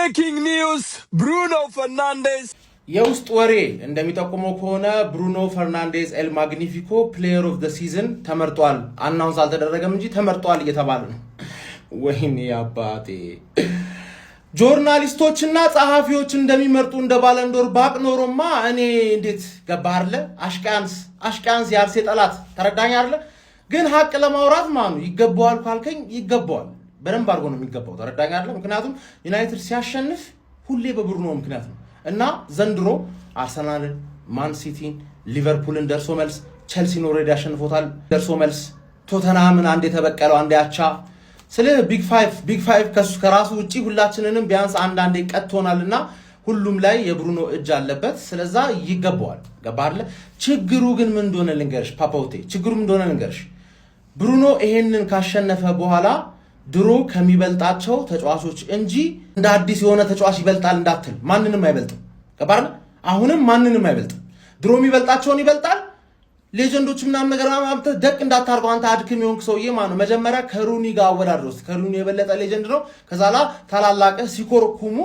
Breaking news! Bruno Fernandes. የውስጥ ወሬ እንደሚጠቁመው ከሆነ ብሩኖ ፈርናንዴዝ ኤል ማግኒፊኮ ፕሌየር ኦፍ ዘ ሲዝን ተመርጧል። አናውንስ አልተደረገም እንጂ ተመርጧል እየተባለ ነው። ወይኔ አባቴ ጆርናሊስቶችና ጸሐፊዎች እንደሚመርጡ እንደ ባለንዶር ባቅ ኖሮማ እኔ እንዴት ገባርለ አሽቃንስ ያርሴ ጠላት ተረዳኝ አይደለ? ግን ሀቅ ለማውራት ማኑ ይገባዋል ካልከኝ ይገባዋል። በደንብ አድርጎ ነው የሚገባው። ተረዳኝ አይደለ? ምክንያቱም ዩናይትድ ሲያሸንፍ ሁሌ በብሩኖ ምክንያት ነው። እና ዘንድሮ አርሰናልን፣ ማን ሲቲን፣ ሊቨርፑልን ደርሶ መልስ፣ ቸልሲን ኦልሬዲ ያሸንፎታል ደርሶ መልስ፣ ቶተንሃምን አንድ የተበቀለው አንድ ያቻ። ስለ ቢግ ፋይቭ ከራሱ ውጪ ሁላችንንም ቢያንስ አንዳንዴ ቀጥቶናልና ሁሉም ላይ የብሩኖ እጅ አለበት። ስለዛ ይገባዋል። ገባርለ? ችግሩ ግን ምን እንደሆነ ልንገርሽ ፓፓውቴ፣ ችግሩ ምን እንደሆነ ልንገርሽ። ብሩኖ ይሄንን ካሸነፈ በኋላ ድሮ ከሚበልጣቸው ተጫዋቾች እንጂ እንደ አዲስ የሆነ ተጫዋች ይበልጣል እንዳትል፣ ማንንም አይበልጥም። ገባርለ? አሁንም ማንንም አይበልጥም። ድሮ የሚበልጣቸውን ይበልጣል። ሌጀንዶች ምናምን ነገር ማምጣት ደቅ እንዳታርገው አንተ አድክም የሆንክ ሰውዬ ማለት ነው። መጀመሪያ ከሩኒ ጋር አወዳድረው። ከሩኒ የበለጠ ሌጀንድ ነው። ከዛላ ታላላቀ ሲኮርኩሙ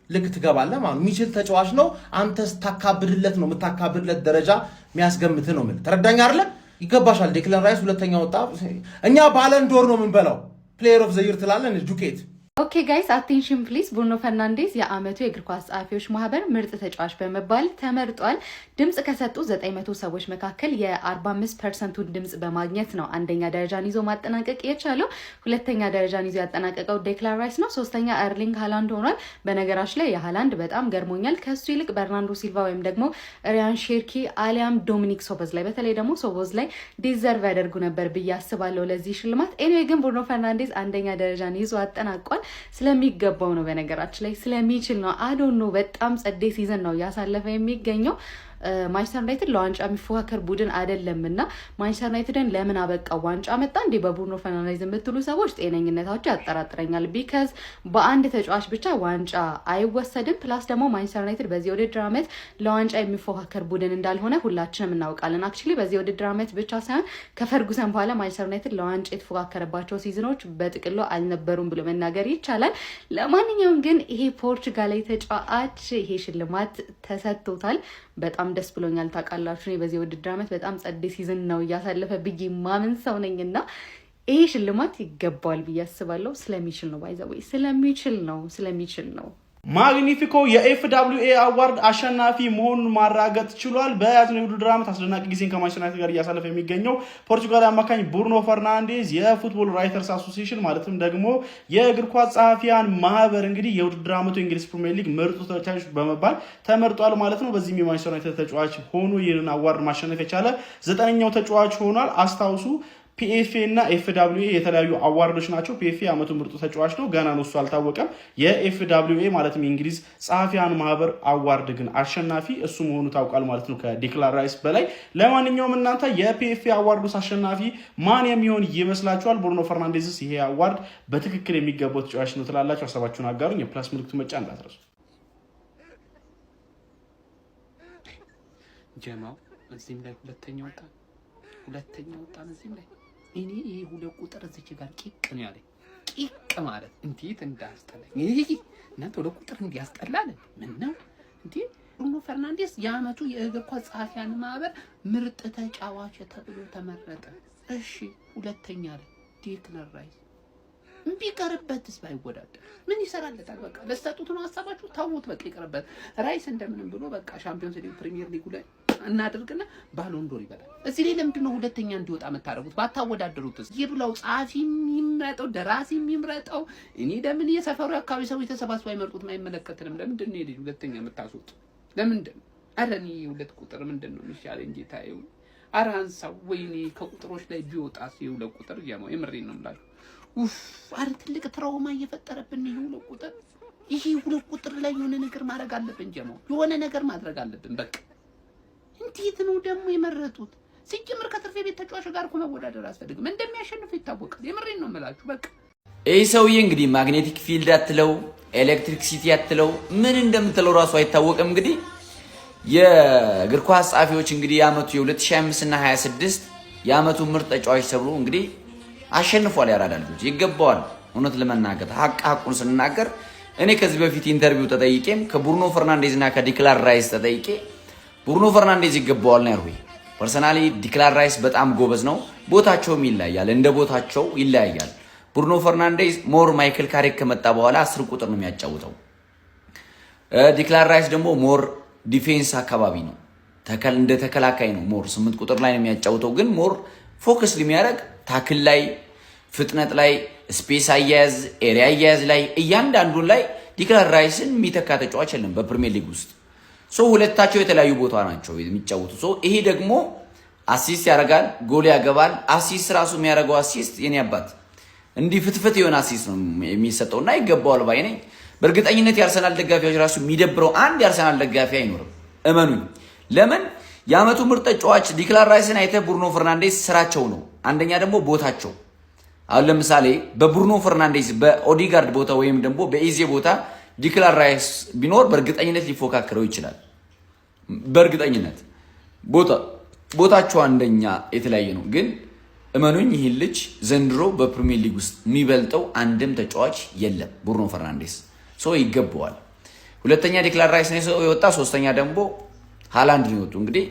ልክ ትገባለህ ማለት የሚችል ተጫዋች ነው። አንተስ ታካብድለት ነው የምታካብድለት ደረጃ የሚያስገምት ነው። ምን ተረዳኝ አይደለ? ይገባሻል። ዴክላን ራይስ ሁለተኛ ወጣ። እኛ ባለንዶር ነው የምንበላው። ፕሌየር ኦፍ ዘ ይር ትላለን ዱኬት። ኦኬ ጋይስ አቴንሽን ፕሊዝ። ብሩኖ ፈርናንዴዝ የአመቱ የእግር ኳስ ጸሐፊዎች ማህበር ምርጥ ተጫዋች በመባል ተመርጧል። ድምጽ ከሰጡ 900 ሰዎች መካከል የ45%ን ድምጽ በማግኘት ነው አንደኛ ደረጃን ይዞ ማጠናቀቅ የቻለው። ሁለተኛ ደረጃን ይዞ ያጠናቀቀው ዴክላን ራይስ ነው። ሶስተኛ ኤርሊንግ ሃላንድ ሆኗል። በነገራችን ላይ የሃላንድ በጣም ገርሞኛል። ከሱ ይልቅ በርናንዶ ሲልቫ ወይም ደግሞ ሪያን ሼርኪ አሊያም ዶሚኒክ ሶቦዝ ላይ በተለይ ደግሞ ሶቦዝ ላይ ዲዘርቭ ያደርጉ ነበር ብዬ አስባለሁ ለዚህ ሽልማት። ኤኒዌይ ግን ብሩኖ ፈርናንዴዝ አንደኛ ደረጃን ይዞ አጠናቋል። ስለሚገባው ነው፣ በነገራችን ላይ ስለሚችል ነው። አዶኖ በጣም ጸዴ ሲዝን ነው እያሳለፈ የሚገኘው። ማንቸስተር ዩናይትድ ለዋንጫ የሚፎካከር ቡድን አይደለምና ማንቸስተር ዩናይትድን ለምን አበቃው ዋንጫ መጣ እንዴ በብሩኖ ፈርናንዴዝ የምትሉ ሰዎች ጤነኝነታቸው ያጠራጥረኛል። ቢካዝ በአንድ ተጫዋች ብቻ ዋንጫ አይወሰድም። ፕላስ ደግሞ ማንቸስተር ዩናይትድ በዚህ ውድድር ዓመት ለዋንጫ የሚፎካከር ቡድን እንዳልሆነ ሁላችንም እናውቃለን። አክቹሊ በዚህ ውድድር ዓመት ብቻ ሳይሆን ከፈርጉሰን በኋላ ማንቸስተር ዩናይትድ ለዋንጫ የተፎካከረባቸው ሲዝኖች በጥቅሉ አልነበሩም ብሎ መናገር ይቻላል። ለማንኛውም ግን ይሄ ፖርቹጋላዊ ተጫዋች ይሄ ሽልማት ተሰጥቶታል። በጣም ደስ ብሎኛል። ታውቃላችሁ በዚህ ውድድር ዓመት በጣም ጸዴ ሲዝን ነው እያሳለፈ ብዬ ማምን ሰው ነኝና ይሄ ሽልማት ይገባዋል ብዬ አስባለሁ። ስለሚችል ነው ባይዘው ስለሚችል ነው። ማግኒፊኮ የኤፍደብሊውኤ አዋርድ አሸናፊ መሆኑን ማረጋገጥ ችሏል። በያዝነው የውድድር ዓመት አስደናቂ ጊዜን ከማንቸስተር ዩናይትድ ጋር እያሳለፈ የሚገኘው ፖርቹጋላዊ አማካኝ ብሩኖ ፈርናንዴዝ የፉትቦል ራይተርስ አሶሲዬሽን ማለትም ደግሞ የእግር ኳስ ጸሐፊያን ማህበር እንግዲህ የውድድር ዓመቱ የእንግሊዝ ፕሪሚየር ሊግ ምርጡ ተጫዋች በመባል ተመርጧል ማለት ነው። በዚህም የማንቸስተር ዩናይትድ ተጫዋች ሆኖ ይህንን አዋርድ ማሸነፍ የቻለ 9ኛው ተጫዋች ሆኗል። አስታውሱ ፒኤፍኤ እና ኤፍደብሊውኤ የተለያዩ አዋርዶች ናቸው። ፒኤፍኤ አመቱ ምርጡ ተጫዋች ነው፣ ገና ነው እሱ አልታወቀም። የኤፍደብሊውኤ ማለትም የእንግሊዝ ጸሐፊያን ማህበር አዋርድ ግን አሸናፊ እሱ መሆኑ ታውቃል ማለት ነው ከዴክላን ራይስ በላይ። ለማንኛውም እናንተ የፒኤፍኤ አዋርዶስ አሸናፊ ማን የሚሆን ይመስላችኋል? ብሩኖ ፈርናንዴዝስ ይሄ አዋርድ በትክክል የሚገባው ተጫዋች ነው ትላላችሁ? ሀሳባችሁን አጋሩኝ። የፕላስ ምልክቱ መጫ እንዳትረሱ። ጀማው እዚህም ላይ ሁለተኛ ወጣ እዚህም ላይ እኔ ይሄ ሁለት ቁጥር እዚህ ጋር ቂቅ ነው ያለኝ። ቂቅ ማለት እንዴት እንዳስጠላኝ ይሄ እናንተ ሁለት ቁጥር እንዲያስጠላል ምን ነው እንዴ? ብሩኖ ፈርናንዴዝ የአመቱ የእግር ኳስ ጸሐፊያን ማህበር ምርጥ ተጫዋች ተብሎ ተመረጠ። እሺ ሁለተኛ ላይ ዴክላን ራይስ ቢቀርበትስ ባይወዳደር ምን ይሰራለታል? በቃ ለስተቱት ነው ሐሳባችሁ ታውት በቃ ይቀርበት። ራይስ እንደምንም ብሎ በቃ ሻምፒዮንስ ሊግ ፕሪሚየር ሊግ ላይ እናደርግና ባሎንዶር ይበላል። እዚህ ላይ ለምንድን ነው ሁለተኛ እንዲወጣ መታረጉት? ባታወዳደሩትስ? ይብላው ጸሐፊም ይምረጠው ደራሲም ይምረጠው። እኔ ለምን የሰፈሩ አካባቢ ሰው የተሰባስበው አይመርጡት? አይመለከተንም። ለምንድን ነው ይሄ ሁለተኛ የምታስወጡ? ለምንድን? አረ እኔ ሁለት ቁጥር ምንድን ነው የሚሻለኝ ጌታዬው? አረ አንሳው ወይኔ ከቁጥሮች ላይ ቢወጣስ የሁለት ቁጥር ያማው የምሬን ነው የምላችሁ። አረ ትልቅ ትራውማ እየፈጠረብን ነው ሁለት ቁጥር። ይሄ ሁለት ቁጥር ላይ የሆነ ነገር ማድረግ አለብን ጀማው፣ የሆነ ነገር ማድረግ አለብን በቃ። እንዴት ነው ደግሞ የመረጡት? ሲጀምር ከትርፌ ቤት ተጫዋች ጋር እኮ መወዳደር አስፈልግም። እንደሚያሸንፍ ይታወቃል። የምሬን ነው የምላችሁ በቃ። ይህ ሰውዬ እንግዲህ ማግኔቲክ ፊልድ አትለው ኤሌክትሪክ ሲቲ አትለው ምን እንደምትለው ራሱ አይታወቅም። እንግዲህ የእግር ኳስ ጸሐፊዎች እንግዲህ የአመቱ የ2025 እና 26 የአመቱ ምርጥ ተጫዋች ተብሎ እንግዲህ አሸንፏል። ያራዳ ልጆች ይገባዋል። እውነት ለመናገር ሐቁን ስንናገር እኔ ከዚህ በፊት ኢንተርቪው ተጠይቄም ከብሩኖ ፈርናንዴዝ እና ከዲክላን ራይስ ተጠይቄ ብሩኖ ፈርናንዴዝ ይገባዋል ነው ያልኩኝ። ፐርሰናሊ ዲክላን ራይስ በጣም ጎበዝ ነው፣ ቦታቸውም ይለያያል፣ እንደ ቦታቸው ይለያያል። ብሩኖ ፈርናንዴዝ ሞር ማይክል ካሪክ ከመጣ በኋላ 10 ቁጥር ነው የሚያጫውተው። ዲክላን ራይስ ደግሞ ሞር ዲፌንስ አካባቢ ነው፣ እንደ ተከላካይ ነው፣ ሞር 8 ቁጥር ላይ ነው የሚያጫውተው። ግን ሞር ፎከስ የሚያደርግ ታክል ላይ፣ ፍጥነት ላይ፣ ስፔስ አያያዝ፣ ኤሪያ አያያዝ ላይ እያንዳንዱን ላይ ዲክላን ራይስን የሚተካ ተጫዋች የለም በፕሪሚየር ሊግ ውስጥ። ሁለታቸው የተለያዩ ቦታ ናቸው የሚጫወቱ። ይሄ ደግሞ አሲስት ያደርጋል፣ ጎል ያገባል። አሲስት ራሱ የሚያደርገው አሲስት የኔ አባት እንዲህ ፍትፍት የሆነ አሲስት ነው የሚሰጠውና ይገባዋል ባይ ነኝ። በእርግጠኝነት የአርሰናል ደጋፊዎች ራሱ የሚደብረው አንድ የአርሰናል ደጋፊ አይኖርም፣ እመኑኝ። ለምን የአመቱ ምርጥ ተጫዋች ዲክላን ራይስን አይተህ ብሩኖ ፈርናንዴዝ ስራቸው ነው። አንደኛ ደግሞ ቦታቸው። አሁን ለምሳሌ በብሩኖ ፈርናንዴዝ በኦዲጋርድ ቦታ ወይም ደግሞ በኢዜ ቦታ ዲክላን ራይስ ቢኖር በእርግጠኝነት ሊፎካከረው ይችላል። በእርግጠኝነት ቦታቸው አንደኛ የተለያየ ነው። ግን እመኑኝ ይህን ልጅ ዘንድሮ በፕሪሚየር ሊግ ውስጥ የሚበልጠው አንድም ተጫዋች የለም። ብሩኖ ፈርናንዴዝ ይገባዋል። ሁለተኛ ዲክላን ራይስ ነው የወጣ፣ ሶስተኛ ደግሞ ሃላንድ ነው የወጡ። እንግዲህ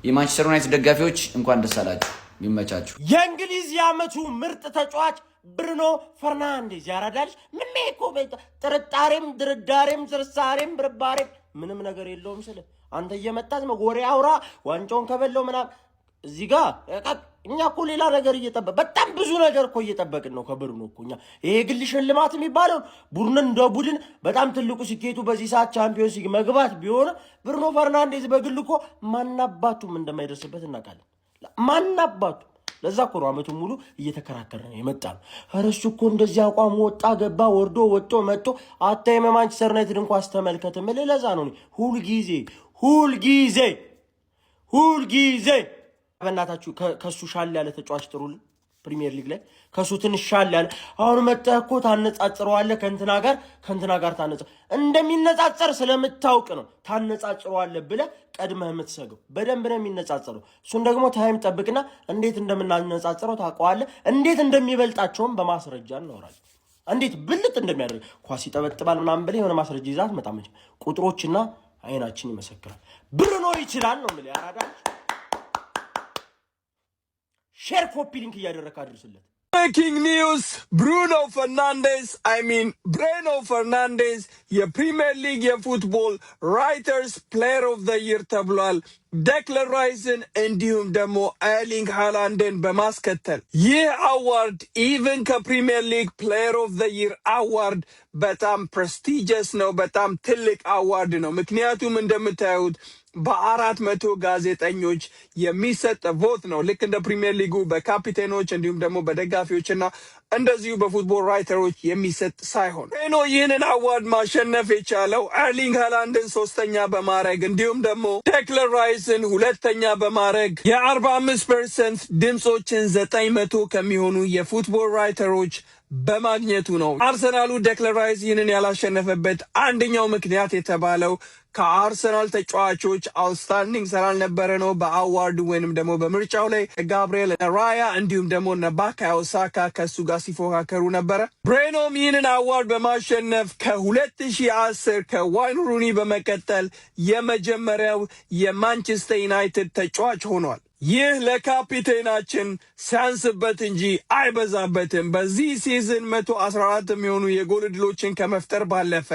የማንቸስተር ዩናይትድ ደጋፊዎች እንኳን ደስ አላችሁ፣ ይመቻችሁ። የእንግሊዝ የዓመቱ ምርጥ ተጫዋች ብሩኖ ፈርናንዴዝ ያራዳልሽ። ምን እኮ ጥርጣሬም ድርዳሬም ዝርሳሬም ብርባሬም ምንም ነገር የለውም። ስለ አንተ እየመጣት መጎሬ አውራ ዋንጫውን ከበለው ምናምን እዚህ ጋር እኛ እኮ ሌላ ነገር በጣም ብዙ ነገር እኮ እየጠበቅን ነው ከብሩኖ እኮ እኛ። ይሄ ግል ሽልማት የሚባለው ቡድንን እንደ ቡድን በጣም ትልቁ ስኬቱ በዚህ ሰዓት ቻምፒዮንስ ሊግ መግባት ቢሆን ብሩኖ ፈርናንዴዝ በግል እኮ ማናባቱም እንደማይደርስበት እናውቃለን። ማናባቱ ለዛ እኮ ነው አመቱን ሙሉ እየተከራከረን የመጣ ነው። ኧረ እሱ እኮ እንደዚህ አቋም ወጣ ገባ ወርዶ ወጥቶ መጥቶ አታይም። ማንቸስተር ዩናይትድ እንኳን አስተመልከት ምን ለዛ ነው ሁልጊዜ በእናታችሁ ከሱ ሻል ያለ ተጫዋች ጥሩልን። ፕሪሚየር ሊግ ላይ ከሱ ትንሽ ሻል ያለ አሁን መጣህ እኮ ታነጻጽረዋለህ ከእንትና ጋር እንደሚነጻጸር ስለምታውቅ ነው ታነጻጽረዋለህ ብለህ ቀድመህ የምትሰገው። በደንብ ነው የሚነጻጸረው። እሱን ደግሞ ታይም ጠብቅና እንዴት እንደምናነጻጽረው ታውቀዋለህ። እንዴት እንደሚበልጣቸውም በማስረጃ እናወራለን። እንዴት ብልጥ እንደሚያደርግ ኳስ ይጠበጥባል ምናምን ብለህ የሆነ ማስረጃ ይዛት መጣ። ቁጥሮችና አይናችን ይመሰክራል። ብሩኖ ይችላል ነው የምልህ። ያራዳል ሼር ኮፒ ሊንክ እያደረክ አድርስለት። Breaking news, Bruno Fernandes የፕሪሚየር ሊግ የፉትቦል ራይተርስ ፕሌየር ኦፍ ዘ ይር ተብሏል። ዴክላን ራይስን እንዲሁም ደግሞ ኤርሊንግ ሃላንድን በማስከተል ይህ አዋርድ ኢቨን ከፕሪሚየር ሊግ ፕሌየር ኦፍ ዘ ይር አዋርድ በጣም ፕሬስቲጂየስ ነው፣ በጣም ትልቅ አዋርድ ነው። ምክንያቱም እንደምታዩት በ400 ጋዜጠኞች የሚሰጥ ቮት ነው። ልክ እንደ ፕሪሚየር ሊጉ በካፒቴኖች እንዲሁም ደግሞ በደጋፊዎችና እንደዚሁ በፉትቦል ራይተሮች የሚሰጥ ሳይሆን ነው ይህንን አዋርድ ማሸነፍ የቻለው ኤርሊንግ ሃላንድን 3ኛ በማድረግ እንዲሁም ደግሞ ዴክላን ራይስን 2ኛ በማድረግ የ45% ድምፆችን 900 ከሚሆኑ የፉትቦል ራይተሮች በማግኘቱ ነው። አርሰናሉ ዴክላን ራይስ ይህንን ያላሸነፈበት አንደኛው ምክንያት የተባለው ከአርሰናል ተጫዋቾች አውትስታንዲንግ ስላልነበረ ነው። በአዋርዱ ወይንም ደግሞ በምርጫው ላይ ጋብሪኤል ራያ እንዲሁም ደግሞ ባካዮ ሳካ ከሱ ጋር ሲፎካከሩ ነበረ። ብሬኖም ይህንን አዋርድ በማሸነፍ ከ2010 ከዋይን ሩኒ በመቀጠል የመጀመሪያው የማንቸስተር ዩናይትድ ተጫዋች ሆኗል። ይህ ለካፒቴናችን ሲያንስበት እንጂ አይበዛበትም። በዚህ ሲዝን 114 የሚሆኑ የጎል ዕድሎችን ከመፍጠር ባለፈ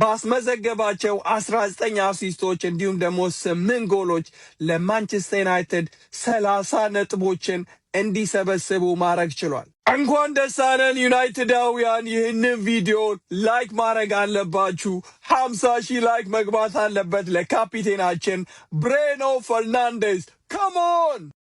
ባስመዘገባቸው 19 አሲስቶች እንዲሁም ደግሞ 8 ጎሎች ለማንቸስተር ዩናይትድ 30 ነጥቦችን እንዲሰበስቡ ማድረግ ችሏል። እንኳን ደስ አለን ዩናይትዳውያን። ይህንን ቪዲዮ ላይክ ማድረግ አለባችሁ። 50,000 ላይክ መግባት አለበት ለካፒቴናችን ብሩኖ ፈርናንዴዝ። Come on!